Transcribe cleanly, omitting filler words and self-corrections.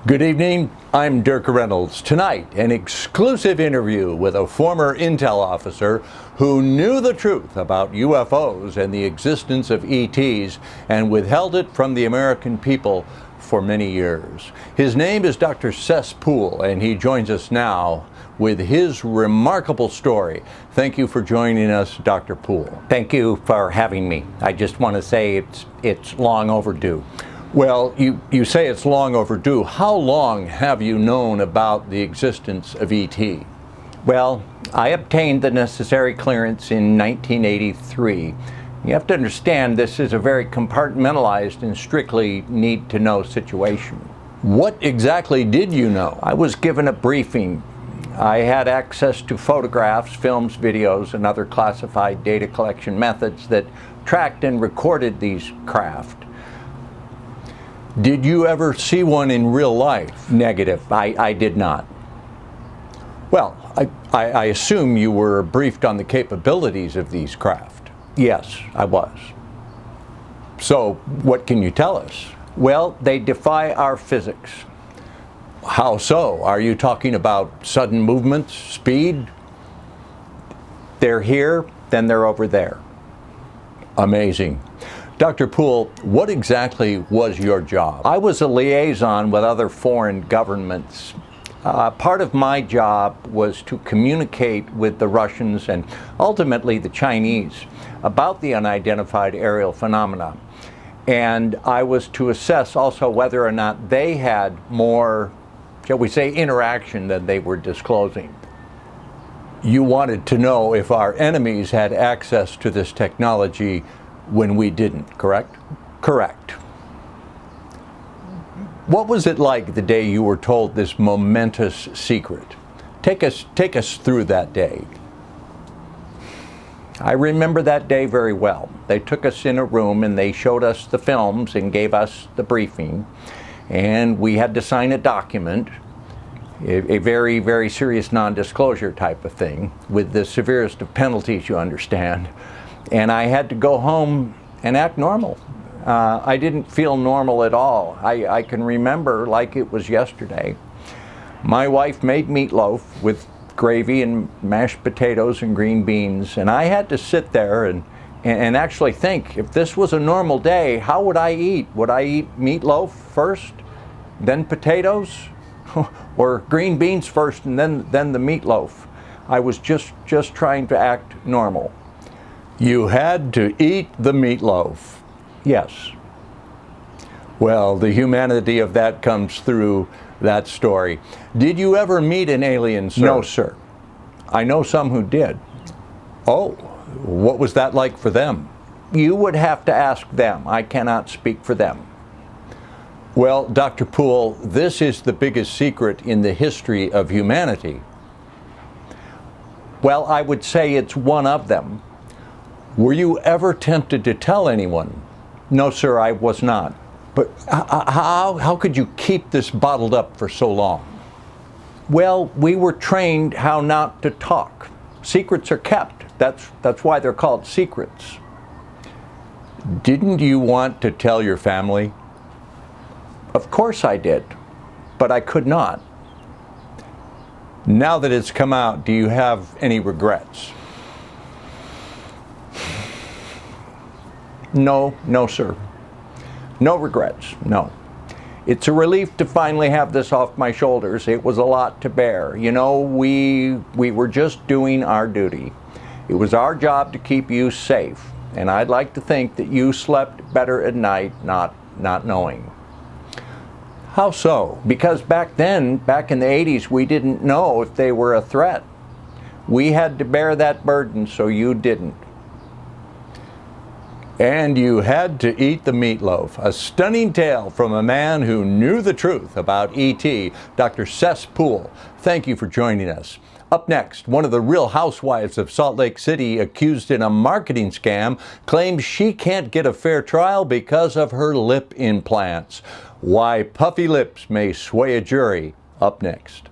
Good evening, I'm Dirk Reynolds. Tonight, an exclusive interview with a former intel officer who knew the truth about UFOs and the existence of ETs and withheld it from the American people for many years. His name is Dr. Cess Poole, and he joins us now with his remarkable story. Thank you for joining us, Dr. Poole. Thank you for having me. I just want to say it's long overdue. Well, you say it's long overdue. How long have you known about the existence of ET? Well, I obtained the necessary clearance in 1983. You have to understand this is a very compartmentalized and strictly need-to-know situation. What exactly did you know? I was given a briefing. I had access to photographs, films, videos, and other classified data collection methods that tracked and recorded these craft. Did you ever see one in real life? Negative. I did not. Well, I assume you were briefed on the capabilities of these craft. Yes, I was. So, what can you tell us? Well, they defy our physics. How so? Are you talking about sudden movements, speed? They're here, then they're over there. Amazing. Dr. Poole, what exactly was your job? I was a liaison with other foreign governments. Part of my job was to communicate with the Russians and ultimately the Chinese about the unidentified aerial phenomena. And I was to assess also whether or not they had more, shall we say, interaction than they were disclosing. You wanted to know if our enemies had access to this technology when we didn't, correct? Correct. What was it like the day you were told this momentous secret? Take us through that day. I remember that day very well. They took us in a room and they showed us the films and gave us the briefing, and we had to sign a document, a very, very serious non-disclosure type of thing, with the severest of penalties, you understand. And I had to go home and act normal. I didn't feel normal at all. I can remember like it was yesterday. My wife made meatloaf with gravy and mashed potatoes and green beans, and I had to sit there and actually think, if this was a normal day, how would I eat? Would I eat meatloaf first, then potatoes? Or green beans first and then the meatloaf? I was just trying to act normal. You had to eat the meatloaf. Yes. Well, the humanity of that comes through that story. Did you ever meet an alien, sir? No, sir. I know some who did. Oh, what was that like for them? You would have to ask them. I cannot speak for them. Well, Dr. Poole, this is the biggest secret in the history of humanity. Well, I would say it's one of them. Were you ever tempted to tell anyone? No, sir, I was not. But how could you keep this bottled up for so long? Well, we were trained how not to talk. Secrets are kept. That's why they're called secrets. Didn't you want to tell your family? Of course I did, but I could not. Now that it's come out, do you have any regrets? No, sir. No regrets, no. It's a relief to finally have this off my shoulders. It was a lot to bear. You know, we were just doing our duty. It was our job to keep you safe, and I'd like to think that you slept better at night not knowing. How so? Because back then, back in the 80s, we didn't know if they were a threat. We had to bear that burden, so you didn't. And you had to eat the meatloaf. A stunning tale from a man who knew the truth about ET, Dr. Cess Poole. Thank you for joining us. Up next, one of the Real Housewives of Salt Lake City, accused in a marketing scam, claims she can't get a fair trial because of her lip implants. Why puffy lips may sway a jury. Up next.